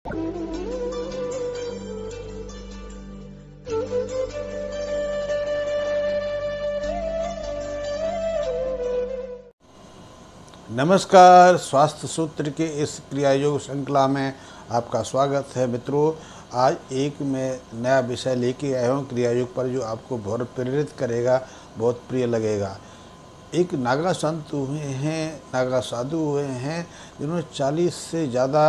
नमस्कार। स्वास्थ्य सूत्र के इस क्रिया योग श्रृंखला में आपका स्वागत है मित्रों। आज एक मैं नया विषय लेके आया हूँ क्रिया योग पर, जो आपको बहुत प्रेरित करेगा, बहुत प्रिय लगेगा। एक नागा संत हुए हैं, नागा साधु हुए हैं, जिन्होंने 40 से ज़्यादा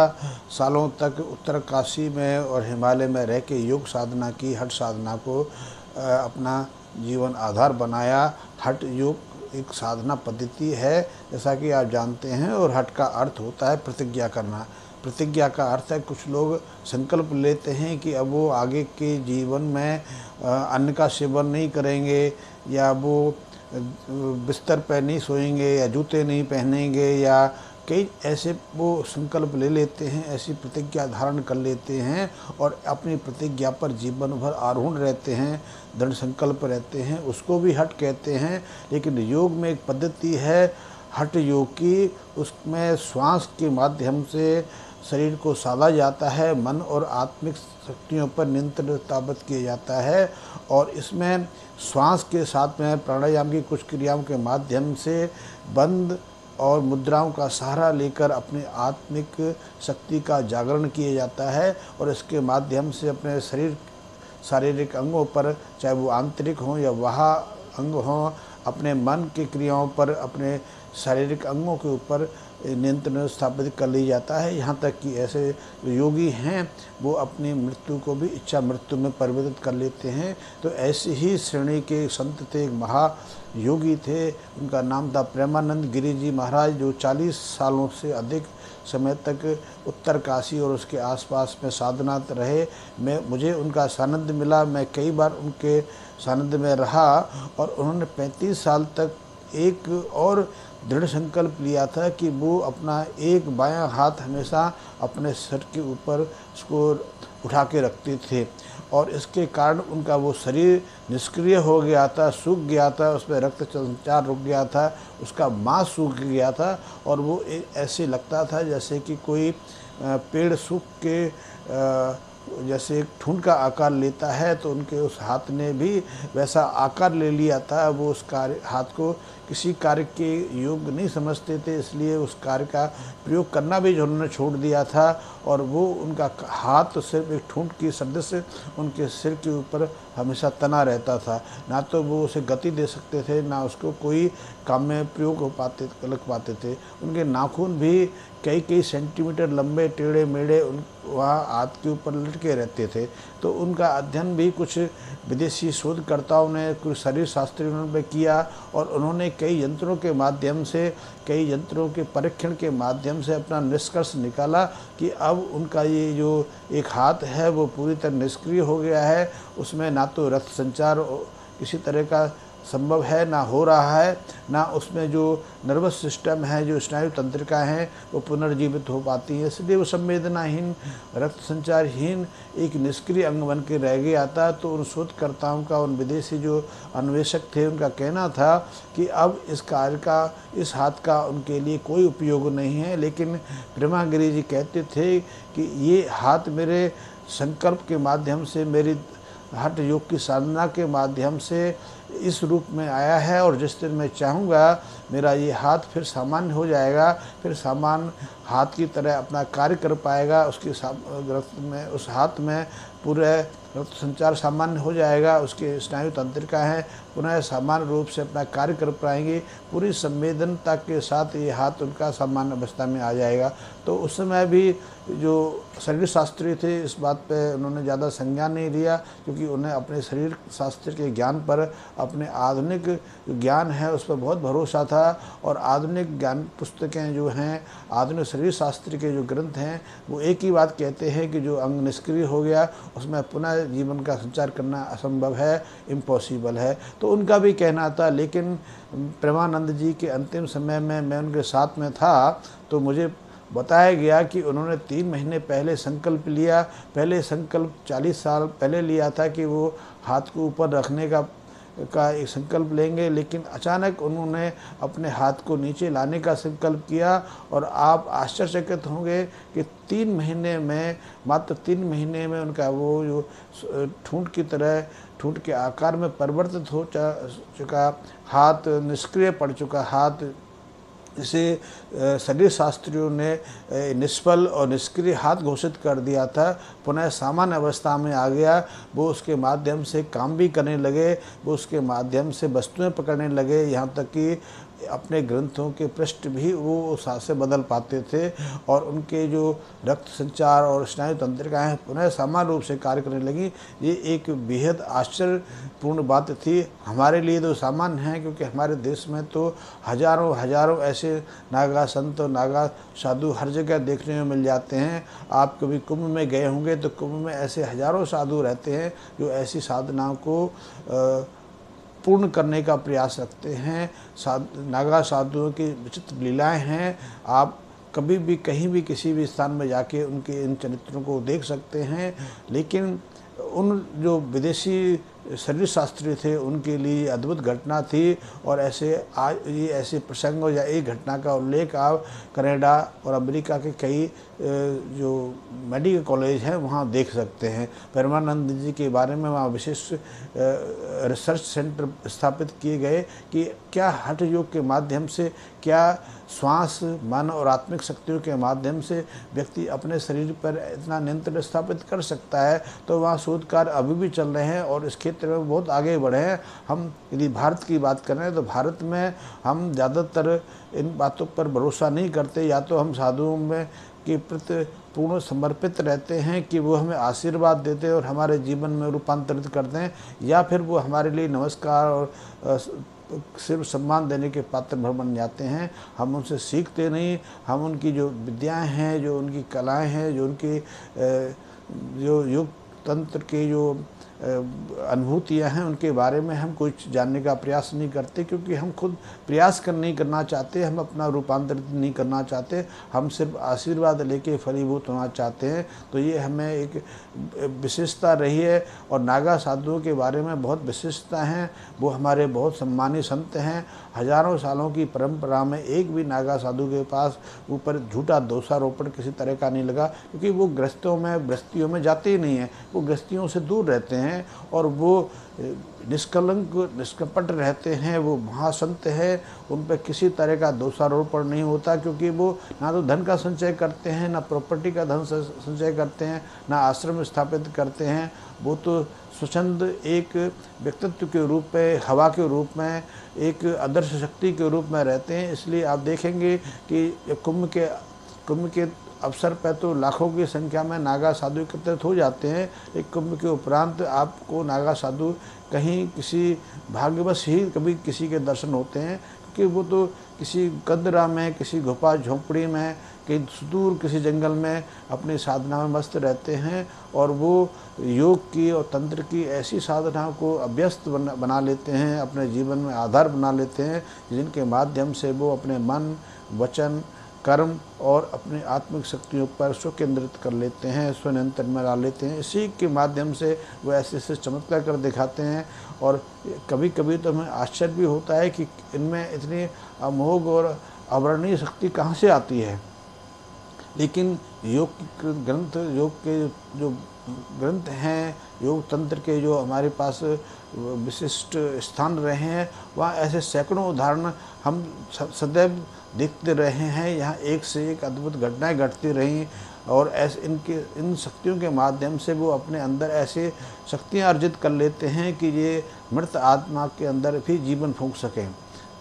सालों तक उत्तरकाशी में और हिमालय में रह के योग साधना की, हठ साधना को अपना जीवन आधार बनाया। हठ योग एक साधना पद्धति है, जैसा कि आप जानते हैं, और हठ का अर्थ होता है प्रतिज्ञा करना। प्रतिज्ञा का अर्थ है कुछ लोग संकल्प लेते हैं कि अब वो आगे के जीवन में अन्न का सेवन नहीं करेंगे, या वो बिस्तर पर नहीं सोएंगे, या जूते नहीं पहनेंगे, या कई ऐसे वो संकल्प ले लेते हैं, ऐसी प्रतिज्ञा धारण कर लेते हैं और अपनी प्रतिज्ञा पर जीवन भर आरूढ़ रहते हैं, दृढ़ संकल्प रहते हैं। उसको भी हठ कहते हैं। लेकिन योग में एक पद्धति है हठ योग की, उसमें श्वास के माध्यम से शरीर को साधा जाता है, मन और आत्मिक शक्तियों पर नियंत्रण स्थापित किया जाता है। और इसमें श्वास के साथ में प्राणायाम की कुछ क्रियाओं के माध्यम से बंद और मुद्राओं का सहारा लेकर अपने आत्मिक शक्ति का जागरण किया जाता है, और इसके माध्यम से अपने शारीरिक अंगों पर, चाहे वो आंतरिक हों या बाह्य अंग हों, अपने मन की क्रियाओं पर, अपने शारीरिक अंगों के ऊपर नियंत्रण स्थापित कर लिया जाता है। यहाँ तक कि ऐसे योगी हैं वो अपनी मृत्यु को भी इच्छा मृत्यु में परिवर्तित कर लेते हैं। तो ऐसी ही श्रेणी के संत थे, एक महायोगी थे, उनका नाम था प्रेमानंद गिरी जी महाराज, जो 40 सालों से अधिक समय तक उत्तरकाशी और उसके आसपास में साधनात रहे। मुझे उनका सानिध्य मिला, मैं कई बार उनके सानिध्य में रहा, और उन्होंने 35 साल तक एक और दृढ़ संकल्प लिया था कि वो अपना एक बायां हाथ हमेशा अपने सिर के ऊपर उसको उठा के रखते थे, और इसके कारण उनका वो शरीर निष्क्रिय हो गया था, सूख गया था, उसमें रक्त संचार रुक गया था, उसका मांस सूख गया था, और वो ऐसे लगता था जैसे कि कोई पेड़ सूख के जैसे एक ठूंठ का आकार लेता है, तो उनके उस हाथ ने भी वैसा आकार ले लिया था। वो उस हाथ को किसी कार्य के योग्य नहीं समझते थे, इसलिए उस कार्य का प्रयोग करना भी उन्होंने छोड़ दिया था, और वो उनका हाथ सिर्फ एक ठूंठ की सदृश उनके सिर के ऊपर हमेशा तना रहता था। ना तो वो उसे गति दे सकते थे, ना उसको कोई काम में प्रयोग लग पाते थे। उनके नाखून भी कई सेंटीमीटर लंबे टेढ़े मेढ़े वहाँ हाथ के ऊपर लटके रहते थे। तो उनका अध्ययन भी कुछ विदेशी शोधकर्ताओं ने, कुछ शरीर शास्त्रियों ने किया, और उन्होंने कई यंत्रों के माध्यम से, कई यंत्रों के परीक्षण के माध्यम से अपना निष्कर्ष निकाला कि अब उनका ये जो एक हाथ है वो पूरी तरह निष्क्रिय हो गया है। उसमें ना तो रक्त संचार किसी तरह का संभव है, ना हो रहा है, ना उसमें जो नर्वस सिस्टम है, जो स्नायु तंत्रिका हैं, वो पुनर्जीवित हो पाती है। इसलिए वो संवेदनाहीन, रक्त संचारहीन एक निष्क्रिय अंग बन के रह गया था। तो उन शोधकर्ताओं का, उन विदेशी जो अन्वेषक थे, उनका कहना था कि अब इस कार्य का, इस हाथ का उनके लिए कोई उपयोग नहीं है। लेकिन प्रेमागिरी जी कहते थे कि ये हाथ मेरे संकल्प के माध्यम से, मेरी हठ योग की साधना के माध्यम से इस रूप में आया है, और जिस दिन मैं चाहूँगा मेरा ये हाथ फिर सामान्य हो जाएगा, फिर सामान्य हाथ की तरह अपना कार्य कर पाएगा। उसके रक्त में, उस हाथ में पूरे रक्त संचार सामान्य हो जाएगा, उसके स्नायु तंत्रिका हैं पुनः सामान्य रूप से अपना कार्य कर पाएंगे, पूरी संवेदनता के साथ ये हाथ उनका सामान्य अवस्था में आ जाएगा। तो उस समय भी जो शरीर शास्त्री थे, इस बात पे उन्होंने ज़्यादा संज्ञान नहीं लिया, क्योंकि उन्हें अपने शरीर शास्त्र के ज्ञान पर, अपने आधुनिक ज्ञान है उस पर बहुत भरोसा था। और आधुनिक ज्ञान पुस्तकें जो हैं, आधुनिक शरीर शास्त्र के जो ग्रंथ हैं, वो एक ही बात कहते हैं कि जो अंग निष्क्रिय हो गया उसमें पुनः जीवन का संचार करना असंभव है, इम्पॉसिबल है। तो उनका भी कहना था। लेकिन प्रेमानंद जी के अंतिम समय में मैं उनके साथ में था, तो मुझे बताया गया कि उन्होंने 3 महीने पहले संकल्प लिया। पहले संकल्प 40 साल पहले लिया था कि वो हाथ को ऊपर रखने का का एक संकल्प लेंगे, लेकिन अचानक उन्होंने अपने हाथ को नीचे लाने का संकल्प किया और आप आश्चर्यचकित होंगे कि 3 महीने में, मात्र 3 महीने में उनका वो जो ठूंठ की तरह, ठूंठ के आकार में परिवर्तित हो चुका हाथ, निष्क्रिय पड़ चुका हाथ, इसे शरीर शास्त्रियों ने निष्फल और निष्क्रिय हाथ घोषित कर दिया था, पुनः सामान्य अवस्था में आ गया। वो उसके माध्यम से काम भी करने लगे, वो उसके माध्यम से वस्तुएं पकड़ने लगे, यहाँ तक कि अपने ग्रंथों के पृष्ठ भी वो उस हाथ से बदल पाते थे और उनके जो रक्त संचार और स्नायु तंत्रिकाएँ पुनः समान रूप से कार्य करने लगी। ये एक बेहद आश्चर्यपूर्ण बात थी हमारे लिए, तो सामान्य है, क्योंकि हमारे देश में तो हजारों हजारों ऐसे नागा संत और नागा साधु हर जगह देखने में मिल जाते हैं। आप कभी कुंभ में गए होंगे तो कुंभ में ऐसे हजारों साधु रहते हैं जो ऐसी साधनाओं को पूर्ण करने का प्रयास रखते हैं। नागा साधुओं की विचित्र लीलाएं हैं। आप कभी भी कहीं भी किसी भी स्थान में जाके उनके इन चरित्रों को देख सकते हैं, लेकिन उन जो विदेशी शरीर शास्त्री थे उनके लिए अद्भुत घटना थी। और ऐसे आज ये ऐसे प्रसंगों या एक घटना का उल्लेख आप कनाडा और अमेरिका के कई जो मेडिकल कॉलेज हैं वहाँ देख सकते हैं। परमानंद जी के बारे में वहाँ विशेष रिसर्च सेंटर स्थापित किए गए कि क्या हठ योग के माध्यम से, क्या श्वास, मन और आत्मिक शक्तियों के माध्यम से व्यक्ति अपने शरीर पर इतना नियंत्रण स्थापित कर सकता है। तो वहाँ शोध कार्य अभी भी चल रहे हैं और इस क्षेत्र में बहुत आगे बढ़े हैं। हम यदि भारत की बात करें तो भारत में हम ज़्यादातर इन बातों पर भरोसा नहीं करते। या तो हम साधुओं में के प्रति पूर्ण समर्पित रहते हैं कि वो हमें आशीर्वाद देते हैं और हमारे जीवन में रूपांतरित करते हैं, या फिर वो हमारे लिए नमस्कार और सिर्फ सम्मान देने के पात्र भर बन जाते हैं। हम उनसे सीखते नहीं, हम उनकी जो विद्याएं हैं, जो उनकी कलाएं हैं, जो उनकी जो योग तंत्र के जो अनुभूतियाँ हैं उनके बारे में हम कुछ जानने का प्रयास नहीं करते, क्योंकि हम खुद प्रयास नहीं करना चाहते, हम अपना रूपांतरित नहीं करना चाहते, हम सिर्फ आशीर्वाद लेके फलीभूत होना चाहते हैं। तो ये हमें एक विशेषता रही है। और नागा साधुओं के बारे में बहुत विशेषता हैं। वो हमारे बहुत सम्मानित संत हैं। हजारों सालों की परंपरा में एक भी नागा साधु के पास ऊपर झूठा दोषारोपण किसी तरह का नहीं लगा, क्योंकि वो गृहस्थियों में जाते ही नहीं हैं, वो गृहस्थियों से दूर रहते हैं और वो निष्कलंक निष्कपट रहते हैं। वो महासंत है, उन पर किसी तरह का दोषारोपण नहीं होता, क्योंकि वो ना तो धन का संचय करते हैं, ना प्रॉपर्टी का धन संचय करते हैं, ना आश्रम स्थापित करते हैं। वो तो स्वच्छंद एक व्यक्तित्व के रूप में, हवा के रूप में, एक आदर्श शक्ति के रूप में रहते हैं। इसलिए आप देखेंगे कि कुंभ के अवसर पर तो लाखों की संख्या में नागा साधु एकत्रित हो जाते हैं। एक कुंभ के उपरांत आपको नागा साधु कहीं किसी भाग्यवश ही कभी किसी के दर्शन होते हैं, क्योंकि वो तो किसी कदरा में, किसी गुफा झोंपड़ी में, कहीं सुदूर किसी जंगल में अपनी साधना में मस्त रहते हैं और वो योग की और तंत्र की ऐसी साधनाओं को अभ्यस्त बना लेते हैं, अपने जीवन में आधार बना लेते हैं, जिनके माध्यम से वो अपने मन, वचन, कर्म और अपनी आत्मिक शक्तियों पर स्व केंद्रित कर लेते हैं, स्वनियंत्रण में ला लेते हैं। इसी के माध्यम से वो ऐसे ऐसे चमत्कार कर दिखाते हैं। और कभी कभी तो हमें आश्चर्य भी होता है कि इनमें इतनी अमोघ और अवर्णनीय शक्ति कहाँ से आती है। लेकिन योग के जो ग्रंथ हैं, योग तंत्र के जो हमारे पास विशिष्ट स्थान रहे हैं, वहाँ ऐसे सैकड़ों उदाहरण हम सदैव देखते रहे हैं। यहाँ एक से एक अद्भुत घटनाएं घटती रहीं और ऐसे इन शक्तियों के माध्यम से वो अपने अंदर ऐसे शक्तियाँ अर्जित कर लेते हैं कि ये मृत आत्मा के अंदर भी जीवन फूंक सकें।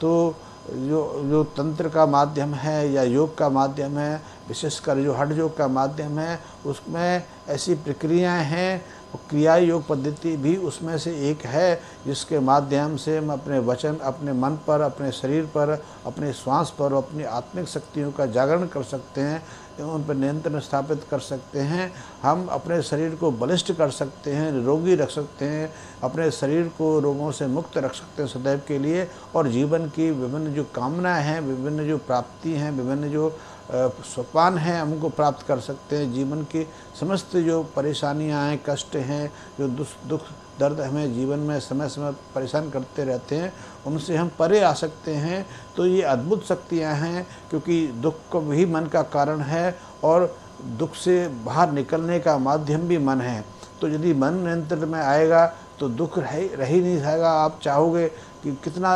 तो जो तंत्र का माध्यम है या योग का माध्यम है, विशेषकर जो हठ योग का माध्यम है, उसमें ऐसी प्रक्रियाएं हैं। क्रिया योग पद्धति भी उसमें से एक है, जिसके माध्यम से हम अपने वचन, अपने मन पर, अपने शरीर पर, अपने श्वास पर, अपनी आत्मिक शक्तियों का जागरण कर सकते हैं, उन पर नियंत्रण स्थापित कर सकते हैं। हम अपने शरीर को बलिष्ठ कर सकते हैं, निरोगी रख सकते हैं, अपने शरीर को रोगों से मुक्त रख सकते हैं सदैव के लिए। और जीवन की विभिन्न जो कामनाएं हैं, विभिन्न जो प्राप्ति हैं, विभिन्न जो सोपान हैं, हमको प्राप्त कर सकते हैं। जीवन की समस्त जो परेशानियां हैं, कष्ट हैं, जो दुख दर्द हमें जीवन में समय समय परेशान करते रहते हैं, उनसे हम परे आ सकते हैं। तो ये अद्भुत शक्तियाँ हैं, क्योंकि दुख को भी मन का कारण है और दुख से बाहर निकलने का माध्यम भी मन है। तो यदि मन नियंत्रण में आएगा तो दुख रह ही नहीं जाएगा। आप चाहोगे कि कितना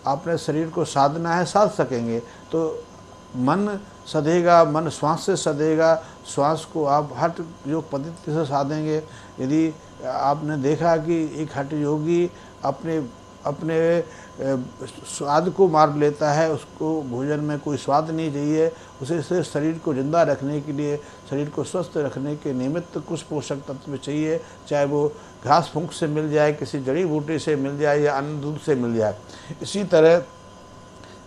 आपने शरीर को साधना है, साध सकेंगे। तो मन सधेगा, मन श्वास से सधेगा, श्वास को आप हठ योग पद्धति से साधेंगे। यदि आपने देखा कि एक हठ योगी अपने स्वाद को मार लेता है, उसको भोजन में कोई स्वाद नहीं चाहिए, उसे सिर्फ शरीर को जिंदा रखने के लिए, शरीर को स्वस्थ रखने के निमित्त कुछ पोषक तत्व चाहिए, चाहे वो घास फूंक से मिल जाए, किसी जड़ी बूटी से मिल जाए या अन्न दूध से मिल जाए। इसी तरह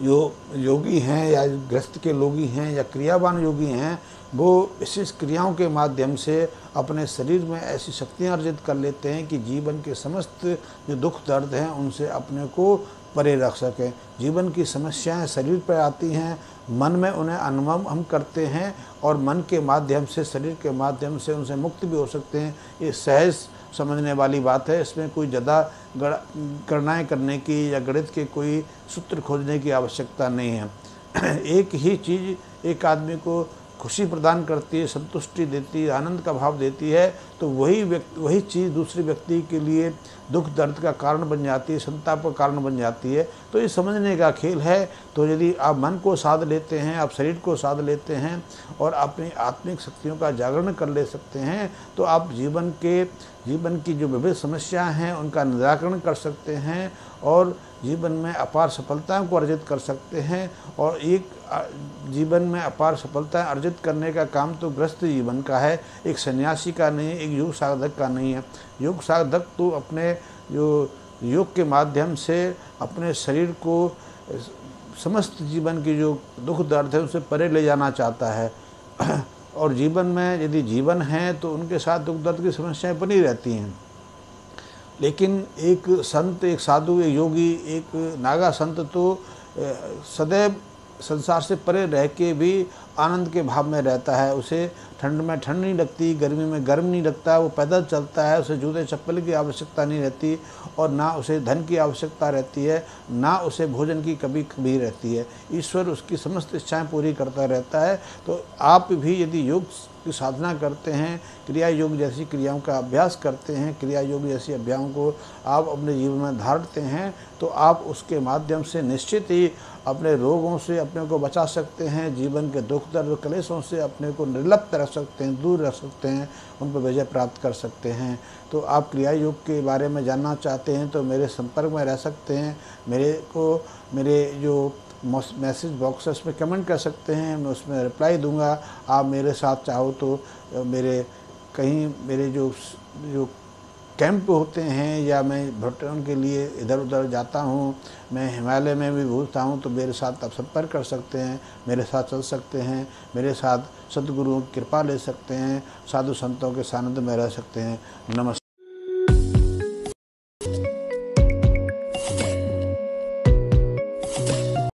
जो योगी हैं या ग्रस्त के लोगी हैं या क्रियावान योगी हैं, वो विशेष क्रियाओं के माध्यम से अपने शरीर में ऐसी शक्तियाँ अर्जित कर लेते हैं कि जीवन के समस्त जो दुख दर्द हैं उनसे अपने को परे रख सकें। जीवन की समस्याएं शरीर पर आती हैं, मन में उन्हें अनुभव हम करते हैं और मन के माध्यम से, शरीर के माध्यम से उनसे मुक्त भी हो सकते हैं। ये सहज समझने वाली बात है, इसमें कोई ज़्यादा गणनाएँ करने की या गणित के कोई सूत्र खोजने की आवश्यकता नहीं है। एक ही चीज़ एक आदमी को खुशी प्रदान करती है, संतुष्टि देती है, आनंद का भाव देती है, तो वही चीज़ दूसरे व्यक्ति के लिए दुख दर्द का कारण बन जाती है, संताप का कारण बन जाती है। तो ये समझने का खेल है। तो यदि आप मन को साध लेते हैं, आप शरीर को साध लेते हैं और अपनी आत्मिक शक्तियों का जागरण कर ले सकते हैं, तो आप जीवन की जो विविध समस्याएं हैं उनका निराकरण कर सकते हैं और जीवन में अपार सफलताओं को अर्जित कर सकते हैं। और एक जीवन में अपार सफलताएं अर्जित करने का काम तो ग्रस्त जीवन का है, एक सन्यासी का नहीं है, एक योग साधक का नहीं है। योग साधक तो अपने जो योग के माध्यम से अपने शरीर को समस्त जीवन की जो दुख दर्द है उनसे परे ले जाना चाहता है। और जीवन में यदि जीवन है तो उनके साथ दुख दर्द की समस्याएं बनी रहती हैं। लेकिन एक संत, एक साधु, एक योगी, एक नागा संत तो सदैव संसार से परे रह के भी आनंद के भाव में रहता है। उसे ठंड में ठंड नहीं लगती, गर्मी में गर्म नहीं लगता, वो पैदल चलता है, उसे जूते चप्पल की आवश्यकता नहीं रहती और ना उसे धन की आवश्यकता रहती है, ना उसे भोजन की कभी कभी रहती है। ईश्वर उसकी समस्त इच्छाएं पूरी करता रहता है। तो आप भी यदि योग की साधना करते हैं, क्रिया योग जैसी क्रियाओं का अभ्यास करते हैं, क्रिया योग जैसी अभ्यासों को आप अपने जीवन में धारते हैं, तो आप उसके माध्यम से निश्चित ही अपने रोगों से अपने को बचा सकते हैं, जीवन के दुख दर्द क्लेशों से अपने को निर्लिप्त रख सकते हैं, दूर रख सकते हैं, उन पर विजय प्राप्त कर सकते हैं। तो आप क्रिया योग के बारे में जानना चाहते हैं तो मेरे संपर्क में रह सकते हैं। मेरे जो मैसेज बॉक्सेस में कमेंट कर सकते हैं, मैं उसमें रिप्लाई दूंगा। आप मेरे साथ चाहो तो मेरे जो कैंप होते हैं या मैं भ्रमण के लिए इधर उधर जाता हूँ, मैं हिमालय में भी घूमता हूँ, तो मेरे साथ आप संपर्क कर सकते हैं, मेरे साथ चल सकते हैं, मेरे साथ सद्गुरुओं की कृपा ले सकते हैं, साधु संतों के सानिध्य में रह सकते हैं। नमस्कार।